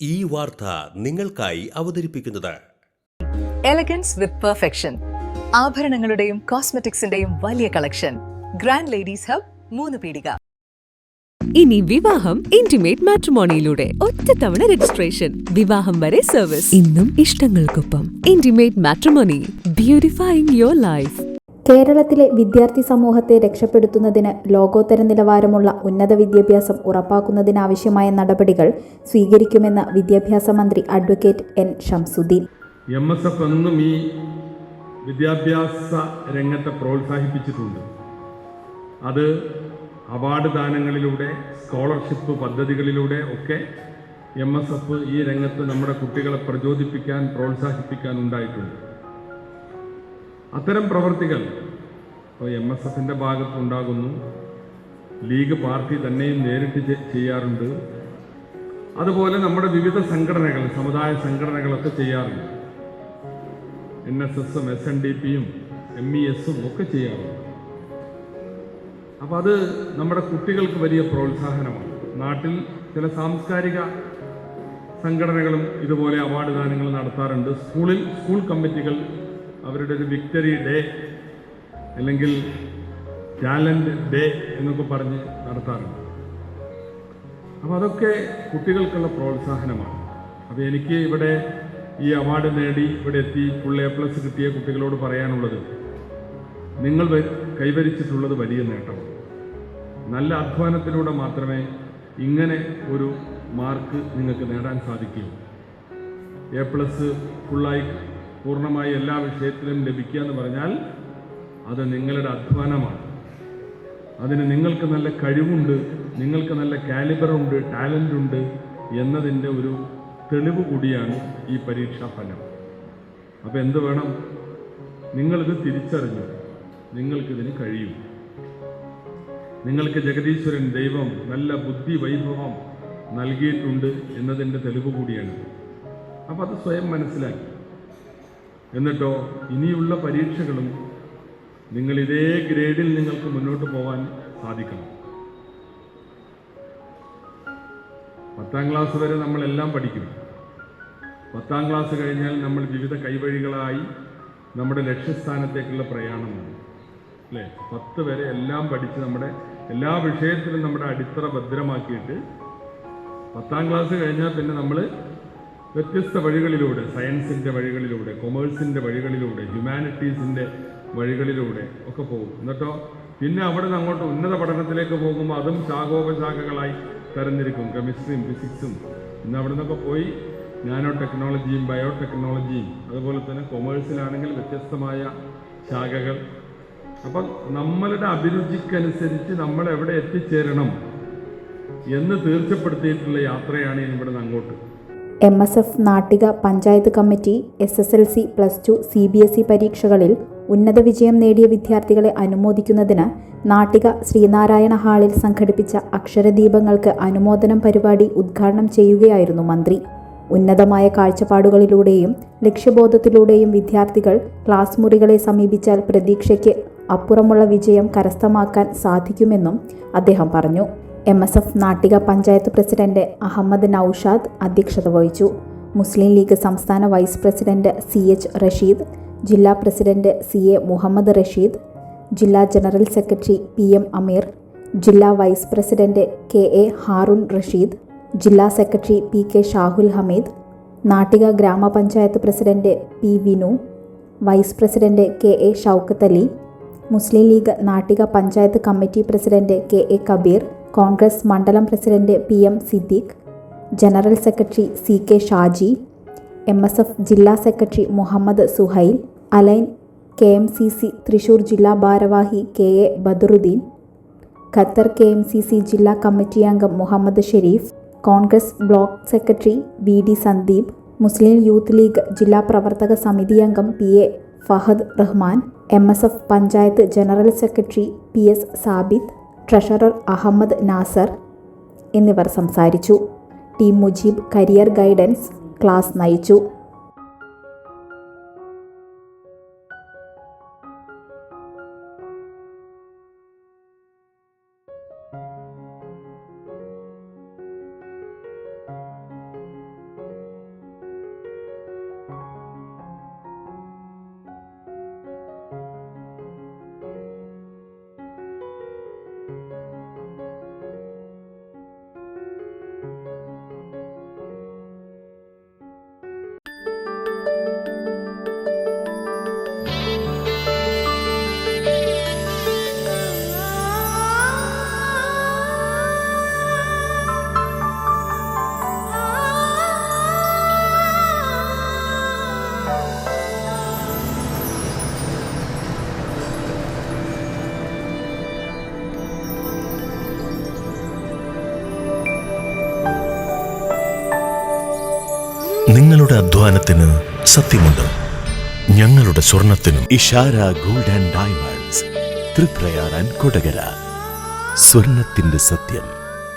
ഈ വാർത്ത നിങ്ങൾക്കായി അവതരിപ്പിക്കുന്നത് എലഗൻസ് വിത്ത് പെർഫെക്ഷൻ. ആഭരണങ്ങളുടെയും കോസ്മെറ്റിക്സിന്റെയും വലിയ കളക്ഷൻ. ഗ്രാൻഡ് ലേഡീസ് ഹബ്, 3 പീടിക. ഇനി വിവാഹം ഇന്റിമേറ്റ് മാട്രിമോണിയിലൂടെ ഒറ്റത്തവണ രജിസ്ട്രേഷൻ, വിവാഹം വരെ സർവീസ്. ഇന്നും ഇഷ്ടങ്ങൾക്കൊപ്പം ഇന്റിമേറ്റ് മാട്രിമോണി, ബ്യൂട്ടിഫൈയിങ് യുവർ ലൈഫ്. കേരളത്തിലെ വിദ്യാർത്ഥി സമൂഹത്തെ രക്ഷപ്പെടുത്തുന്നതിന് ലോകോത്തര നിലവാരമുള്ള ഉന്നത വിദ്യാഭ്യാസം ഉറപ്പാക്കുന്നതിനാവശ്യമായ നടപടികൾ സ്വീകരിക്കുമെന്ന് വിദ്യാഭ്യാസ മന്ത്രി അഡ്വക്കേറ്റ് എൻ ഷംസുദ്ദീൻ. MSF എന്നും ഈ വിദ്യാഭ്യാസ രംഗത്തെ പ്രോത്സാഹിപ്പിച്ചിട്ടുണ്ട്. അത് അവാർഡ് ദാനങ്ങളിലൂടെ, സ്കോളർഷിപ്പ് പദ്ധതികളിലൂടെ ഒക്കെ MSF ഈ രംഗത്ത് നമ്മുടെ കുട്ടികളെ പ്രചോദിപ്പിക്കാൻ, പ്രോത്സാഹിപ്പിക്കാൻ ഉണ്ടായിട്ടുണ്ട്. അത്തരം പ്രവർത്തികൾ MSFന്റെ ഭാഗത്തുണ്ടാകുന്നു. ലീഗ് പാർട്ടി തന്നെയും നേരിട്ട് ചെയ്യാറുണ്ട്. അതുപോലെ നമ്മുടെ വിവിധ സംഘടനകൾ, സമുദായ സംഘടനകളൊക്കെ ചെയ്യാറുണ്ട്. NSSും SNDPയും MESും ഒക്കെ ചെയ്യാറുണ്ട്. അപ്പോൾ അത് നമ്മുടെ കുട്ടികൾക്ക് വലിയ പ്രോത്സാഹനമാണ്. നാട്ടിൽ ചില സാംസ്കാരിക സംഘടനകളും ഇതുപോലെ അവാർഡ് ദാനങ്ങൾ നടത്താറുണ്ട്. സ്കൂൾ കമ്മിറ്റികൾ അവരുടെ ഒരു വിക്ടറി ഡേ അല്ലെങ്കിൽ ടാലൻറ്റ് ഡേ എന്നൊക്കെ പറഞ്ഞ് നടത്താറുണ്ട്. അപ്പോൾ അതൊക്കെ കുട്ടികൾക്കുള്ള പ്രോത്സാഹനമാണ്. അപ്പോൾ എനിക്ക് ഇവിടെ ഈ അവാർഡ് നേടി ഇവിടെ എത്തി ഫുൾ A+ കിട്ടിയ കുട്ടികളോട് പറയാനുള്ളത്, നിങ്ങൾ കൈവരിച്ചിട്ടുള്ളത് വലിയ നേട്ടമാണ്. നല്ല അധ്വാനത്തിലൂടെ മാത്രമേ ഇങ്ങനെ ഒരു മാർക്ക് നിങ്ങൾക്ക് നേടാൻ സാധിക്കൂ. A+ ഫുള്ളായി പൂർണ്ണമായി എല്ലാ വിഷയത്തിലും ലഭിക്കുക എന്ന് പറഞ്ഞാൽ അത് നിങ്ങളുടെ അധ്വാനമാണ്. അതിന് നിങ്ങൾക്ക് നല്ല കഴിവുണ്ട്, നിങ്ങൾക്ക് നല്ല കാലിബറുണ്ട്, ടാലൻ്റ് ഉണ്ട് എന്നതിൻ്റെ ഒരു തെളിവ് കൂടിയാണ് ഈ പരീക്ഷാ ഫലം. അപ്പോൾ എന്ത് വേണം? നിങ്ങളിത് തിരിച്ചറിഞ്ഞു, നിങ്ങൾക്കിതിന് കഴിയും. നിങ്ങൾക്ക് ജഗദീശ്വരൻ ദൈവം നല്ല ബുദ്ധി വൈഭവം നൽകിയിട്ടുണ്ട് എന്നതിൻ്റെ തെളിവ് കൂടിയാണ്. അപ്പോൾ അത് സ്വയം മനസ്സിലാക്കി. എന്നിട്ടോ ഇനിയുള്ള പരീക്ഷകളും നിങ്ങൾ ഇതേ ഗ്രേഡിൽ നിങ്ങൾക്ക് മുന്നോട്ട് പോകാൻ സാധിക്കണം. 10ാം ക്ലാസ് വരെ നമ്മളെല്ലാം പഠിക്കും. 10ാം ക്ലാസ് കഴിഞ്ഞാൽ നമ്മൾ വിവിധ കൈവഴികളായി നമ്മുടെ ലക്ഷ്യസ്ഥാനത്തേക്കുള്ള പ്രയാണമാണ്, അല്ലേ? 10 വരെ എല്ലാം പഠിച്ച് നമ്മുടെ എല്ലാ വിഷയത്തിലും നമ്മുടെ അടിത്തറ ഭദ്രമാക്കിയിട്ട് 10ാം ക്ലാസ് കഴിഞ്ഞാൽ പിന്നെ നമ്മൾ വ്യത്യസ്ത വഴികളിലൂടെ, സയൻസിൻ്റെ വഴികളിലൂടെ, കൊമേഴ്സിൻ്റെ വഴികളിലൂടെ, ഹ്യൂമാനിറ്റീസിൻ്റെ വഴികളിലൂടെ ഒക്കെ പോകും. എന്നിട്ടോ പിന്നെ അവിടെ നിന്ന് അങ്ങോട്ട് ഉന്നത പഠനത്തിലേക്ക് പോകുമ്പോൾ അതും ശാഖോപശാഖകളായി തരംതിരിക്കും. കെമിസ്ട്രിയും ഫിസിക്സും. ഇന്ന് അവിടെ നിന്നൊക്കെ പോയി നാനോ ടെക്നോളജിയും ബയോടെക്നോളജിയും, അതുപോലെ തന്നെ കൊമേഴ്സിലാണെങ്കിൽ വ്യത്യസ്തമായ ശാഖകൾ. അപ്പം നമ്മളുടെ അഭിരുചിക്കനുസരിച്ച് നമ്മൾ എവിടെ എത്തിച്ചേരണം എന്ന് തീർച്ചപ്പെടുത്തിയിട്ടുള്ള യാത്രയാണ് ഇവിടെ നിന്ന് അങ്ങോട്ട്. MSF Nattika panchayat committee SSLC, +2, CBSE പരീക്ഷകളിൽ ഉന്നത വിജയം നേടിയ വിദ്യാർത്ഥികളെ അനുമോദിക്കുന്നതിന് നാട്ടിക ശ്രീനാരായണ ഹാളിൽ സംഘടിപ്പിച്ച അക്ഷരദീപങ്ങൾക്ക് അനുമോദനം പരിപാടി ഉദ്ഘാടനം ചെയ്യുകയായിരുന്നു മന്ത്രി. ഉന്നതമായ കാഴ്ചപ്പാടുകളിലൂടെയും ലക്ഷ്യബോധത്തിലൂടെയും വിദ്യാർത്ഥികൾ ക്ലാസ് മുറികളെ സമീപിച്ചാൽ പ്രതീക്ഷയ്ക്ക് അപ്പുറമുള്ള വിജയം കരസ്ഥമാക്കാൻ സാധിക്കുമെന്നും അദ്ദേഹം പറഞ്ഞു. MSF നാട്ടിക പഞ്ചായത്ത് പ്രസിഡന്റ് അഹമ്മദ് നൌഷാദ് അധ്യക്ഷത വഹിച്ചു. മുസ്ലിം ലീഗ് സംസ്ഥാന വൈസ് പ്രസിഡന്റ് CH റഷീദ്, ജില്ലാ പ്രസിഡന്റ് CA മുഹമ്മദ് റഷീദ്, ജില്ലാ ജനറൽ സെക്രട്ടറി PM അമീർ, ജില്ലാ vice president KA Haroon Rasheed, ജില്ലാ സെക്രട്ടറി PK ഷാഹുൽ ഹമീദ്, നാട്ടിക ഗ്രാമപഞ്ചായത്ത് president P Vinu, vice president KA Shoukath Ali, Muslim League Nattika panchayat committee president KA Kabeer, Congress മണ്ഡലം president PM Siddique, general secretary CK Shaji, MSF ജില്ലാ secretary Muhammad Suhail, Al Ain KMCC Thrissur ജില്ലാ ഭാരവാഹി KA Badaruddeen, Qatar KMCC ജില്ലാ committee അംഗം Muhammad Shareef, Congress block secretary VD Sandeep, Muslim Youth League ജില്ലാ പ്രവർത്തക സമിതി അംഗം PA Fahad Rahman, MSF panchayat general secretary PS Sabith, treasurer Ahammed Nasar എന്നിവർ സംസാരിച്ചു. Team Mujeeb career guidance class നയിച്ചു. നിങ്ങളുടെ അധ്വാനത്തിന് സത്യമുണ്ട്, ഞങ്ങളുടെ സ്വർണത്തിനും. Ishara gold and diamonds, Thriprayar and Kodakara. സ്വർണത്തിന്റെ സത്യം.